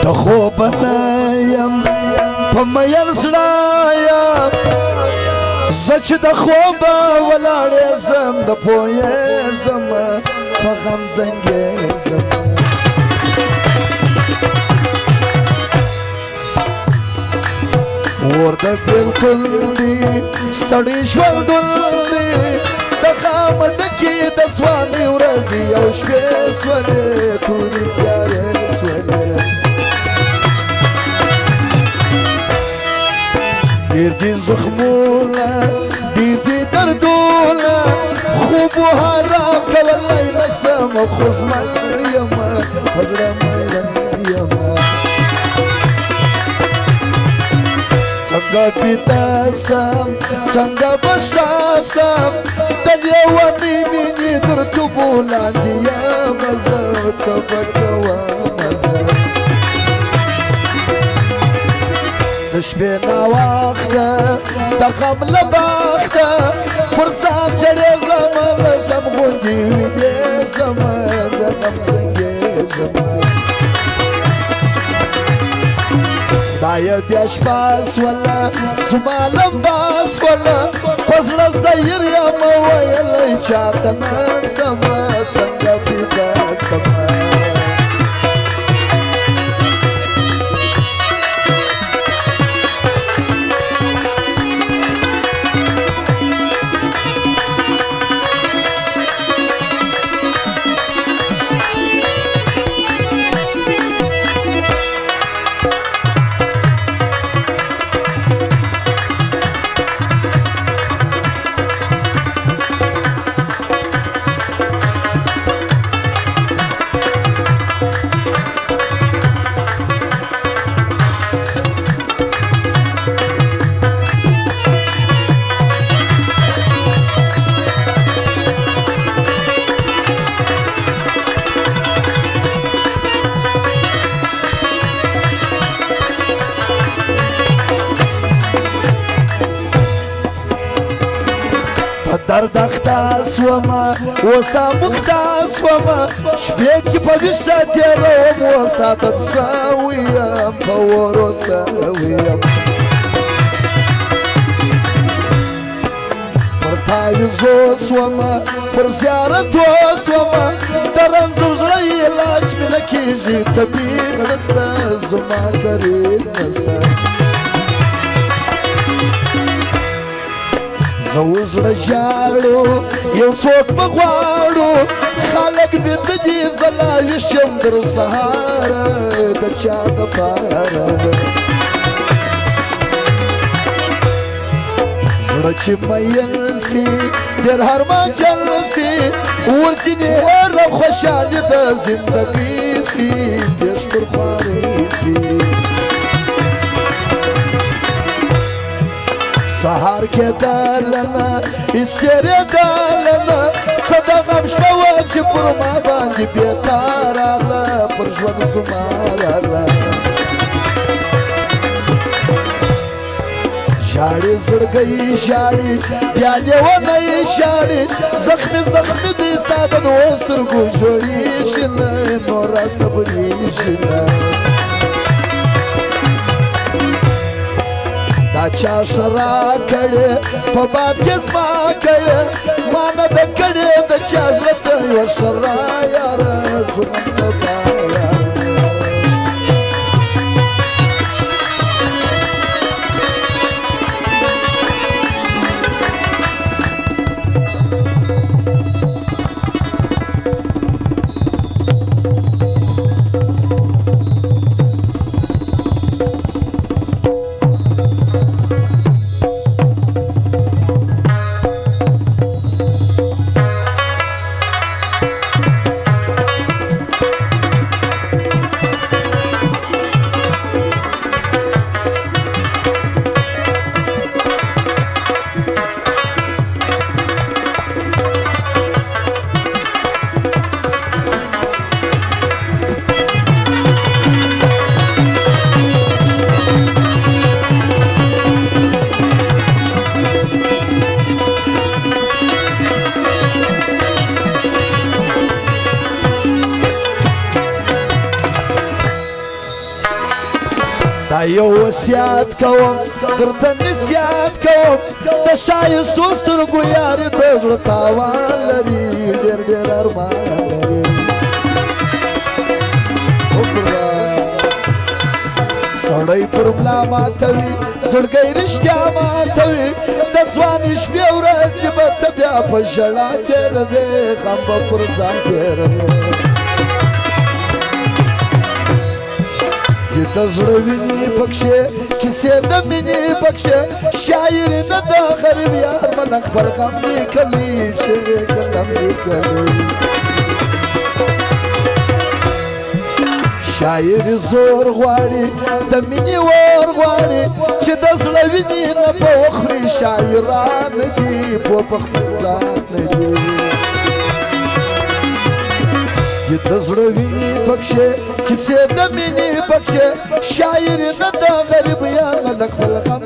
د خوب نه یم په مین زړه یم زه چې د خوبه ولاړېږم د پوهېږم په غم زنګېږم اور د بېلتون دي ستړي ژوندون دي د غم ډکې د ځوانۍ ورځې او شپې سولې تورې تیارې سولې ډېر دي زخمونه ډېر دي دردونه خوبو حرام کولی نسم خو ژمن یم په زړه مین یم څنګه بیده سم څنګه به ښه سم د لیونۍ مینې تر توبو لاندې یمه زه څه به کومه زه د شپې ناوخته د غم له بخته پر ځان چړېږم له ژم غوندې ویدېږم زه غم زنګېږم خدایه بیا شپه سوله زما لمبه سوله په زړه سیر یم ویلی چاته نه سمه څنګه بیده سمه درد اخته سومه اوسه مخته سومه شپې چې په ویښه تېروم اوس عادت سوی یم په ورو سوی یم پر تعویذو سومه پر زیارتو سومه د رنځور زړه علاج مې نه کېږي طبیب نسته زما قریب نسته زه اوس زړه ژاړو یو څوک به غواړو خلک بیده دي زه لا ویښ یم تر سهاره د چا دپاره زړه چې میل سي ډېر هرمنجل سي ورځینې هره خوشحالي د زندګۍ سي پېش پر خوارۍ سي سهار کېدلمه هېڅ تېرېدلمه څه د غم شپه وه چې پر ما باندې بېتا راغله پر ژوند زما راغله ژاړې زړګۍ ژاړې بیا لیونی ژاړې زخمي زخمي دی ستا د دوو سترګو جوړېږي نه نور راصبرېږي نه دا چا شرا کړې په باب کې زما کړې ما نه ده کړې د چا زړه ته یوه شرا یاره ژوند کبا یاره یو وصیت کوم درته نصیحت کوم د ښایستو سترګو یار د زړه تاوان لري ډېر ډېر ارمان لري سړی پر ملا ماتوي زړګی رښتیا ماتوي د ځواني شپې ورځې به ته بیا په ژړا تېروې غم به پر ځان تېروې د زړه وینې پکښې کیسې د مینې پکښې شاعر نه د غریب یار من خپل غم لیکلی چې غم لیکلی شاعر زور غواړي د مینې ور غواړي چې د زړه وینې نه په وخوري شاعران دي په خپل ځان نه دي د زړه وینې پکښې کیسې د مینې پکښې شاعر نه د غریب یار من خپل غم